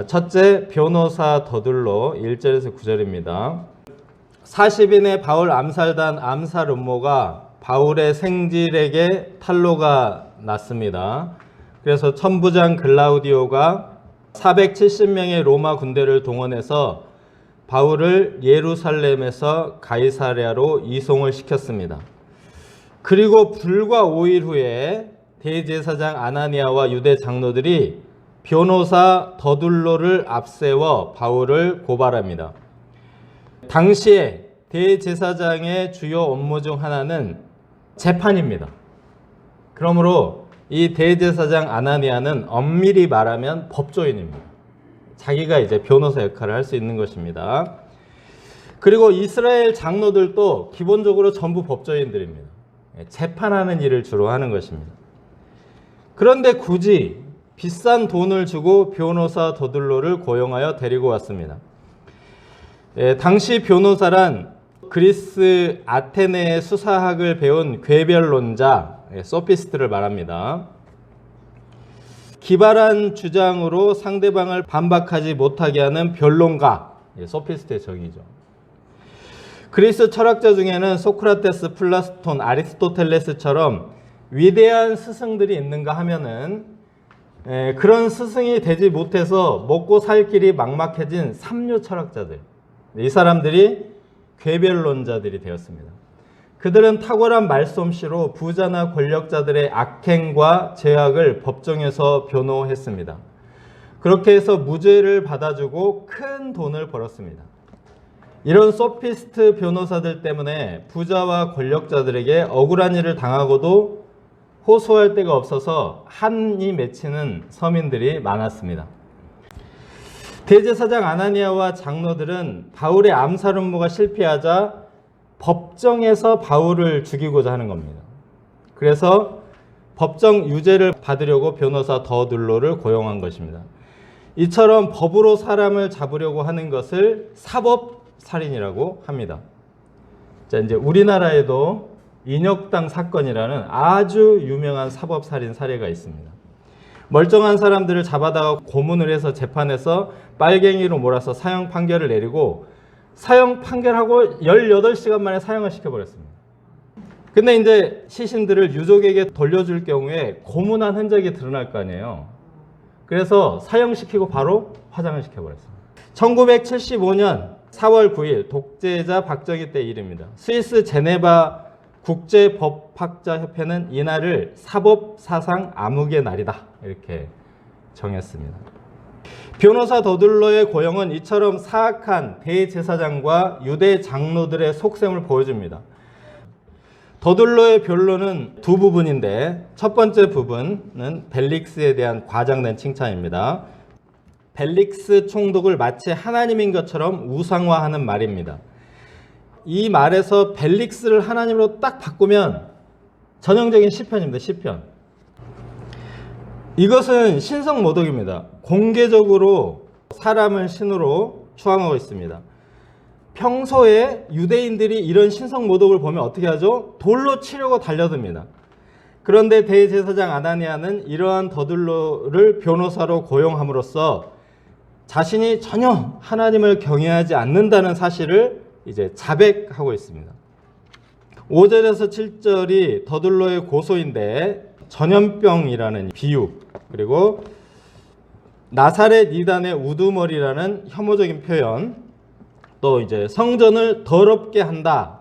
첫째, 변호사 더둘로 1절에서 9절입니다. 40인의 바울 암살단 암살 음모가 바울의 생질에게 탄로가 났습니다. 그래서 천부장 글라우디오가 470명의 로마 군대를 동원해서 바울을 예루살렘에서 가이사랴로 이송을 시켰습니다. 그리고 불과 5일 후에 대제사장 아나니아와 유대 장로들이 변호사 더둘로를 앞세워 바울을 고발합니다. 당시에 대제사장의 주요 업무 중 하나는 재판입니다. 그러므로 이 대제사장 아나니아는 엄밀히 말하면 법조인입니다. 자기가 이제 변호사 역할을 할 수 있는 것입니다. 그리고 이스라엘 장로들도 기본적으로 전부 법조인들입니다. 재판하는 일을 주로 하는 것입니다. 그런데 굳이 비싼 돈을 주고 변호사 더둘로를 고용하여 데리고 왔습니다. 당시 변호사란 그리스 아테네의 수사학을 배운 궤변론자 소피스트를 말합니다. 기발한 주장으로 상대방을 반박하지 못하게 하는 변론가, 소피스트의 적이죠. 그리스 철학자 중에는 소크라테스, 플라톤, 아리스토텔레스처럼 위대한 스승들이 있는가 하면은 그런 스승이 되지 못해서 먹고 살 길이 막막해진 삼류 철학자들, 이 사람들이 궤변론자들이 되었습니다. 그들은 탁월한 말솜씨로 부자나 권력자들의 악행과 죄악을 법정에서 변호했습니다. 그렇게 해서 무죄를 받아주고 큰 돈을 벌었습니다. 이런 소피스트 변호사들 때문에 부자와 권력자들에게 억울한 일을 당하고도 호소할 데가 없어서 한이 맺히는 서민들이 많았습니다. 대제사장 아나니아와 장로들은 바울의 암살 음모가 실패하자 법정에서 바울을 죽이고자 하는 겁니다. 그래서 법정 유죄를 받으려고 변호사 더둘로를 고용한 것입니다. 이처럼 법으로 사람을 잡으려고 하는 것을 사법살인이라고 합니다. 자, 이제 우리나라에도 인혁당 사건이라는 아주 유명한 사법살인 사례가 있습니다. 멀쩡한 사람들을 잡아다가 고문을 해서 재판에서 빨갱이로 몰아서 사형 판결을 내리고 사형 판결하고 18시간 만에 사형을 시켜버렸습니다. 근데 이제 시신들을 유족에게 돌려줄 경우에 고문한 흔적이 드러날 거 아니에요. 그래서 사형시키고 바로 화장을 시켜버렸습니다. 1975년 4월 9일 독재자 박정희 때 일입니다. 스위스 제네바 국제법학자협회는 이날을 사법사상 암흑의 날이다 이렇게 정했습니다. 변호사 더둘로의 고용은 이처럼 사악한 대제사장과 유대 장로들의 속셈을 보여줍니다. 더둘로의 변론은 두 부분인데 첫 번째 부분은 벨릭스에 대한 과장된 칭찬입니다. 벨릭스 총독을 마치 하나님인 것처럼 우상화하는 말입니다. 이 말에서 벨릭스를 하나님으로 딱 바꾸면 전형적인 시편입니다. 시편. 이것은 신성모독입니다. 공개적으로 사람을 신으로 추앙하고 있습니다. 평소에 유대인들이 이런 신성모독을 보면 어떻게 하죠? 돌로 치려고 달려듭니다. 그런데 대제사장 아나니아는 이러한 더둘로를 변호사로 고용함으로써 자신이 전혀 하나님을 경외하지 않는다는 사실을 이제 자백하고 있습니다. 5절에서 7절이 더둘로의 고소인데 전염병이라는 비유, 그리고 나사렛 이단의 우두머리라는 혐오적인 표현, 또 이제 성전을 더럽게 한다,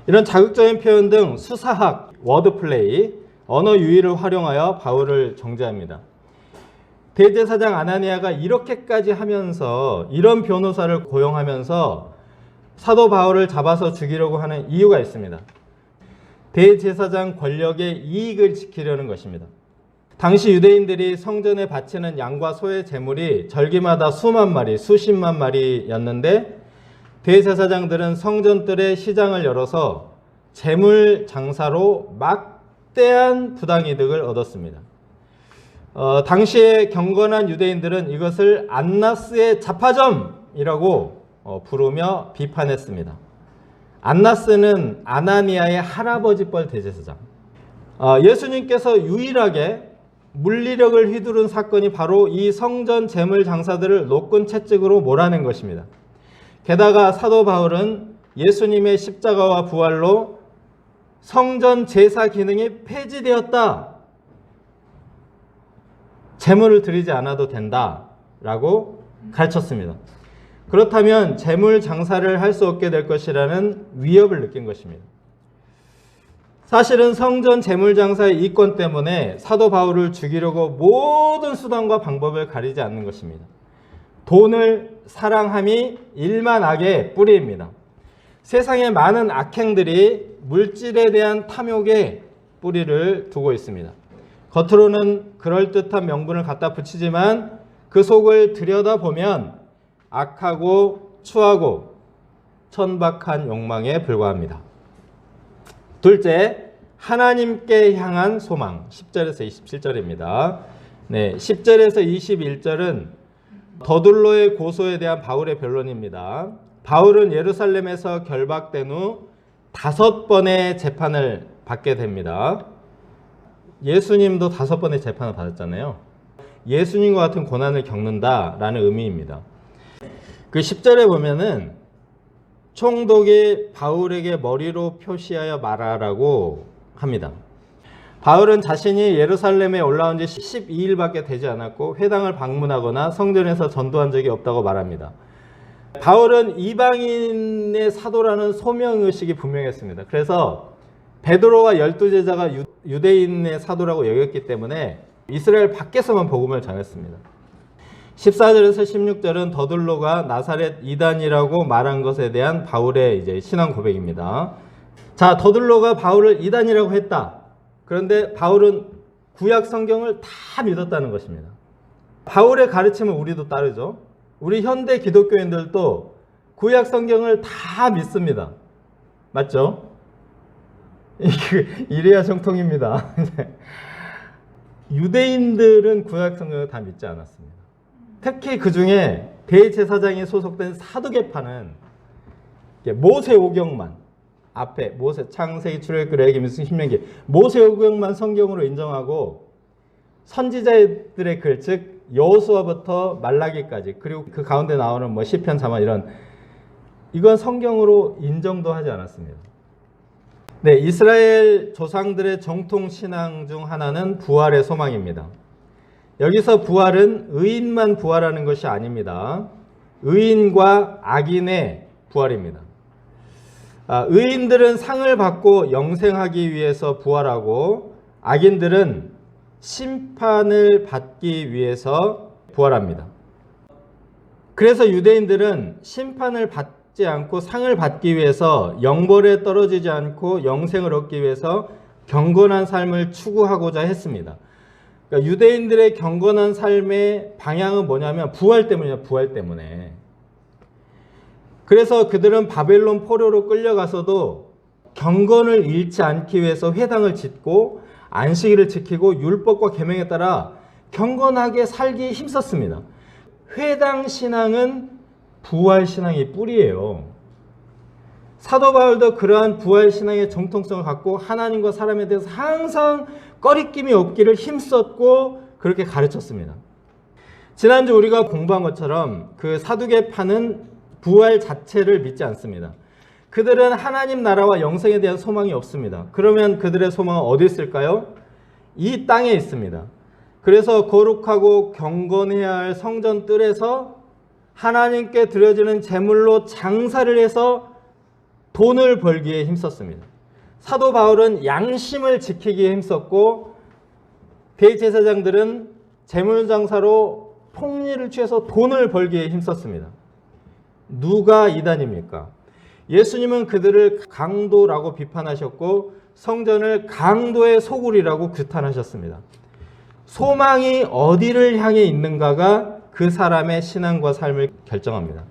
이런 자극적인 표현 등 수사학, 워드플레이, 언어 유희를 활용하여 바울을 정죄합니다. 대제사장 아나니아가 이렇게까지 하면서, 이런 변호사를 고용하면서 사도 바울을 잡아서 죽이려고 하는 이유가 있습니다. 대제사장 권력의 이익을 지키려는 것입니다. 당시 유대인들이 성전에 바치는 양과 소의 제물이 절기마다 수만 마리, 수십만 마리였는데 대제사장들은 성전들의 시장을 열어서 제물 장사로 막대한 부당이득을 얻었습니다. 당시에 경건한 유대인들은 이것을 안나스의 자파점이라고 부르며 비판했습니다. 안나스는 아나니아의 할아버지 뻘 대제사장. 예수님께서 유일하게 물리력을 휘두른 사건이 바로 이 성전 재물 장사들을 노끈 채찍으로 몰아낸 것입니다. 게다가 사도 바울은 예수님의 십자가와 부활로 성전 제사 기능이 폐지되었다. 재물을 드리지 않아도 된다라고 가르쳤습니다. 그렇다면 재물 장사를 할 수 없게 될 것이라는 위협을 느낀 것입니다. 사실은 성전 재물 장사의 이권 때문에 사도 바울을 죽이려고 모든 수단과 방법을 가리지 않는 것입니다. 돈을 사랑함이 일만 악의 뿌리입니다. 세상의 많은 악행들이 물질에 대한 탐욕에 뿌리를 두고 있습니다. 겉으로는 그럴듯한 명분을 갖다 붙이지만 그 속을 들여다보면 악하고 추하고 천박한 욕망에 불과합니다. 둘째, 하나님께 향한 소망. 10절에서 27절입니다. 네, 10절에서 21절은 더둘로의 고소에 대한 바울의 변론입니다. 바울은 예루살렘에서 결박된 후 5번의 재판을 받게 됩니다. 예수님도 5번의 재판을 받았잖아요. 예수님과 같은 고난을 겪는다라는 의미입니다. 그 10절에 보면은 총독이 바울에게 머리로 표시하여 말하라고 합니다. 바울은 자신이 예루살렘에 올라온 지 12일밖에 되지 않았고 회당을 방문하거나 성전에서 전도한 적이 없다고 말합니다. 바울은 이방인의 사도라는 소명의식이 분명했습니다. 그래서 베드로와 12제자가 유대인의 사도라고 여겼기 때문에 이스라엘 밖에서만 복음을 전했습니다. 14절에서 16절은 더둘로가 나사렛 이단이라고 말한 것에 대한 바울의 이제 신앙 고백입니다. 자, 더둘로가 바울을 이단이라고 했다. 그런데 바울은 구약 성경을 다 믿었다는 것입니다. 바울의 가르침을 우리도 따르죠. 우리 현대 기독교인들도 구약 성경을 다 믿습니다. 맞죠? 이래야 정통입니다. 유대인들은 구약 성경을 다 믿지 않았습니다. 특히 그 중에 대제사장이 소속된 사두개파는 모세오경만 앞에 모세 창세기 출애굽기 레위기 민수기 신명기 모세오경만 성경으로 인정하고 선지자들의 글, 즉 여호수아부터 말라기까지 그리고 그 가운데 나오는 뭐 시편 잠언 이건 성경으로 인정도 하지 않았습니다. 네, 이스라엘 조상들의 정통 신앙 중 하나는 부활의 소망입니다. 여기서 부활은 의인만 부활하는 것이 아닙니다. 의인과 악인의 부활입니다. 의인들은 상을 받고 영생하기 위해서 부활하고 악인들은 심판을 받기 위해서 부활합니다. 그래서 유대인들은 심판을 받지 않고 상을 받기 위해서 영벌에 떨어지지 않고 영생을 얻기 위해서 경건한 삶을 추구하고자 했습니다. 그러니까 유대인들의 경건한 삶의 방향은 뭐냐면 부활 때문이에요. 부활 때문에. 그래서 그들은 바벨론 포로로 끌려가서도 경건을 잃지 않기 위해서 회당을 짓고 안식일을 지키고 율법과 계명에 따라 경건하게 살기에 힘썼습니다. 회당 신앙은 부활 신앙의 뿌리예요. 사도 바울도 그러한 부활 신앙의 정통성을 갖고 하나님과 사람에 대해서 항상 꺼리낌이 없기를 힘썼고 그렇게 가르쳤습니다. 지난주 우리가 공부한 것처럼 그 사두개파는 부활 자체를 믿지 않습니다. 그들은 하나님 나라와 영생에 대한 소망이 없습니다. 그러면 그들의 소망은 어디 있을까요? 이 땅에 있습니다. 그래서 거룩하고 경건해야 할 성전 뜰에서 하나님께 드려지는 제물로 장사를 해서 돈을 벌기에 힘썼습니다. 사도 바울은 양심을 지키기에 힘썼고 대제사장들은 제물장사로 폭리를 취해서 돈을 벌기에 힘썼습니다. 누가 이단입니까? 예수님은 그들을 강도라고 비판하셨고 성전을 강도의 소굴이라고 규탄하셨습니다. 소망이 어디를 향해 있는가가 그 사람의 신앙과 삶을 결정합니다.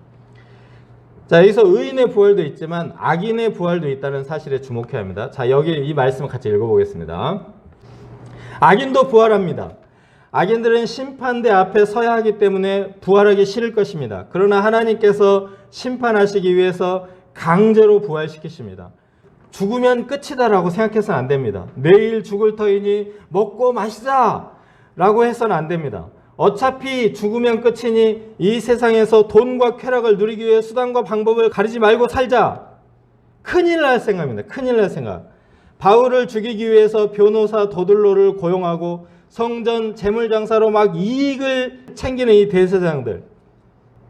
자, 여기서 의인의 부활도 있지만 악인의 부활도 있다는 사실에 주목해야 합니다. 자, 여기 이 말씀을 같이 읽어보겠습니다. 악인도 부활합니다. 악인들은 심판대 앞에 서야 하기 때문에 부활하기 싫을 것입니다. 그러나 하나님께서 심판하시기 위해서 강제로 부활시키십니다. 죽으면 끝이다라고 생각해서는 안 됩니다. 내일 죽을 터이니 먹고 마시자 라고 해서는 안 됩니다. 어차피 죽으면 끝이니 이 세상에서 돈과 쾌락을 누리기 위해 수단과 방법을 가리지 말고 살자. 큰일 날 생각입니다. 큰일 날 생각. 바울을 죽이기 위해서 변호사 더둘로를 고용하고 성전 재물장사로 막 이익을 챙기는 이 대제사장들.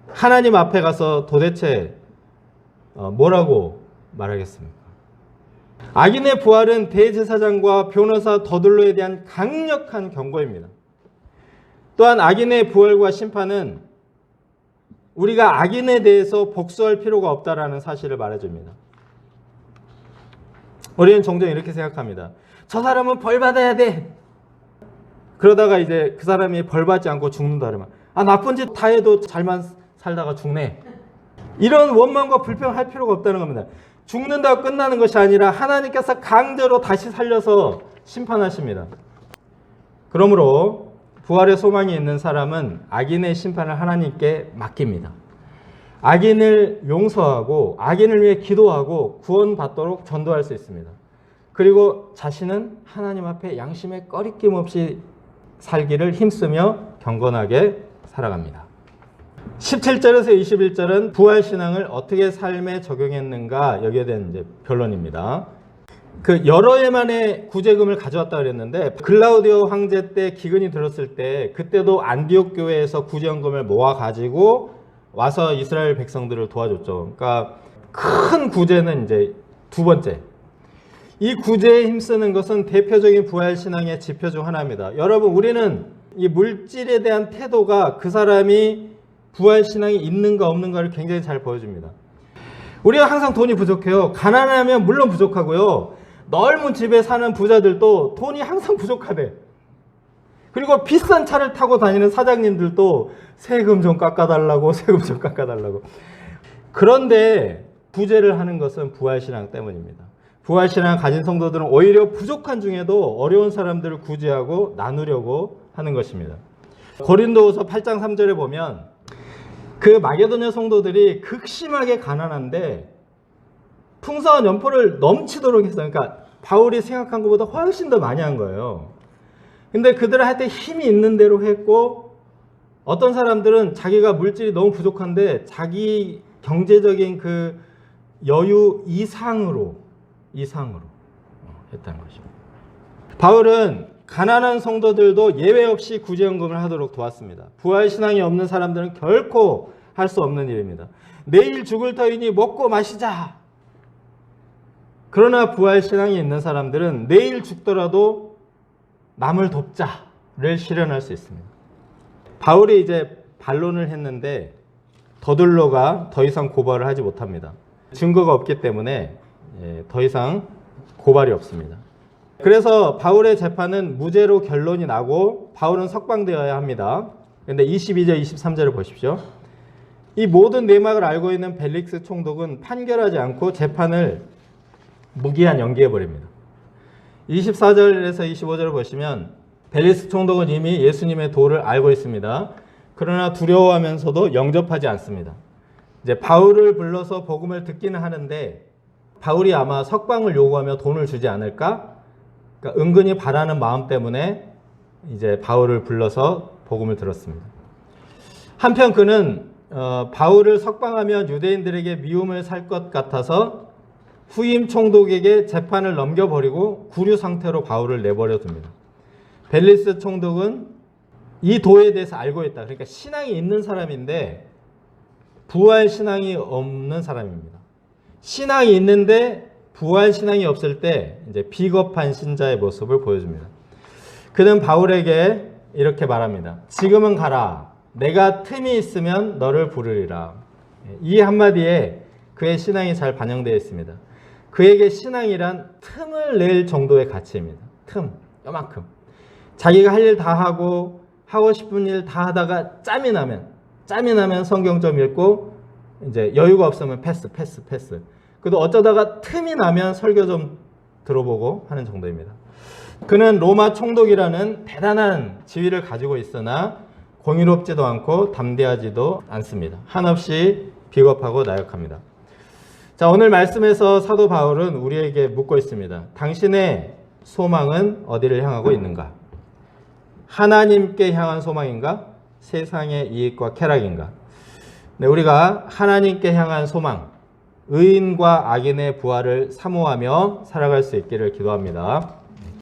하나님 앞에 가서 도대체 뭐라고 말하겠습니까? 악인의 부활은 대제사장과 변호사 더둘로에 대한 강력한 경고입니다. 또한 악인의 부활과 심판은 우리가 악인에 대해서 복수할 필요가 없다라는 사실을 말해줍니다. 우리는 종종 이렇게 생각합니다. 저 사람은 벌 받아야 돼. 그러다가 이제 그 사람이 벌 받지 않고 죽는다 그러면 나쁜 짓 다 해도 잘만 살다가 죽네. 이런 원망과 불평할 필요가 없다는 겁니다. 죽는다고 끝나는 것이 아니라 하나님께서 강제로 다시 살려서 심판하십니다. 그러므로 부활의 소망이 있는 사람은 악인의 심판을 하나님께 맡깁니다. 악인을 용서하고 악인을 위해 기도하고 구원받도록 전도할 수 있습니다. 그리고 자신은 하나님 앞에 양심에 꺼리낌 없이 살기를 힘쓰며 경건하게 살아갑니다. 17절에서 21절은 부활신앙을 어떻게 삶에 적용했는가 여기에 대한 이제 변론입니다. 여러 해만의 구제금을 가져왔다 그랬는데 글라우디오 황제 때 기근이 들었을 때 그때도 안디옥 교회에서 구제금을 모아 가지고 와서 이스라엘 백성들을 도와줬죠. 그러니까 큰 구제는 이제 두 번째. 이 구제에 힘쓰는 것은 대표적인 부활신앙의 지표 중 하나입니다. 여러분, 우리는 이 물질에 대한 태도가 그 사람이 부활신앙이 있는가 없는가를 굉장히 잘 보여줍니다. 우리가 항상 돈이 부족해요. 가난하면 물론 부족하고요. 넓은 집에 사는 부자들도 돈이 항상 부족하대. 그리고 비싼 차를 타고 다니는 사장님들도 세금 좀 깎아달라고, 세금 좀 깎아달라고. 그런데 구제를 하는 것은 부활신앙 때문입니다. 부활신앙 가진 성도들은 오히려 부족한 중에도 어려운 사람들을 구제하고 나누려고 하는 것입니다. 고린도후서 8장 3절에 보면 그 마게도냐 성도들이 극심하게 가난한데 풍성한 연포를 넘치도록 했어요. 그러니까 바울이 생각한 것보다 훨씬 더 많이 한 거예요. 근데 그들한테 힘이 있는 대로 했고 어떤 사람들은 자기가 물질이 너무 부족한데 자기 경제적인 그 여유 이상으로 했다는 것입니다. 바울은 가난한 성도들도 예외 없이 구제연금을 하도록 도왔습니다. 부활신앙이 없는 사람들은 결코 할 수 없는 일입니다. 내일 죽을 터이니 먹고 마시자. 그러나 부활신앙이 있는 사람들은 내일 죽더라도 남을 돕자를 실현할 수 있습니다. 바울이 이제 반론을 했는데 더둘로가 더 이상 고발을 하지 못합니다. 증거가 없기 때문에 더 이상 고발이 없습니다. 그래서 바울의 재판은 무죄로 결론이 나고 바울은 석방되어야 합니다. 그런데 22절, 23절을 보십시오. 이 모든 내막을 알고 있는 벨릭스 총독은 판결하지 않고 재판을 무기한 연기해버립니다. 24절에서 25절을 보시면 벨릭스 총독은 이미 예수님의 도를 알고 있습니다. 그러나 두려워하면서도 영접하지 않습니다. 이제 바울을 불러서 복음을 듣기는 하는데 바울이 아마 석방을 요구하며 돈을 주지 않을까? 그러니까 은근히 바라는 마음 때문에 이제 바울을 불러서 복음을 들었습니다. 한편 그는 바울을 석방하면 유대인들에게 미움을 살 것 같아서 후임 총독에게 재판을 넘겨버리고 구류 상태로 바울을 내버려 둡니다. 벨리스 총독은 이 도에 대해서 알고 있다. 그러니까 신앙이 있는 사람인데 부활 신앙이 없는 사람입니다. 신앙이 있는데 부활 신앙이 없을 때 이제 비겁한 신자의 모습을 보여줍니다. 그는 바울에게 이렇게 말합니다. 지금은 가라. 내가 틈이 있으면 너를 부르리라. 이 한마디에 그의 신앙이 잘 반영되어 있습니다. 그에게 신앙이란 틈을 낼 정도의 가치입니다. 틈, 요만큼. 자기가 할 일 다 하고 하고 싶은 일 다 하다가 짬이 나면 성경 좀 읽고 이제 여유가 없으면 패스. 그래도 어쩌다가 틈이 나면 설교 좀 들어보고 하는 정도입니다. 그는 로마 총독이라는 대단한 지위를 가지고 있으나 공의롭지도 않고 담대하지도 않습니다. 한없이 비겁하고 나약합니다. 자, 오늘 말씀에서 사도 바울은 우리에게 묻고 있습니다. 당신의 소망은 어디를 향하고 있는가? 하나님께 향한 소망인가? 세상의 이익과 쾌락인가? 네, 우리가 하나님께 향한 소망, 의인과 악인의 부활을 사모하며 살아갈 수 있기를 기도합니다.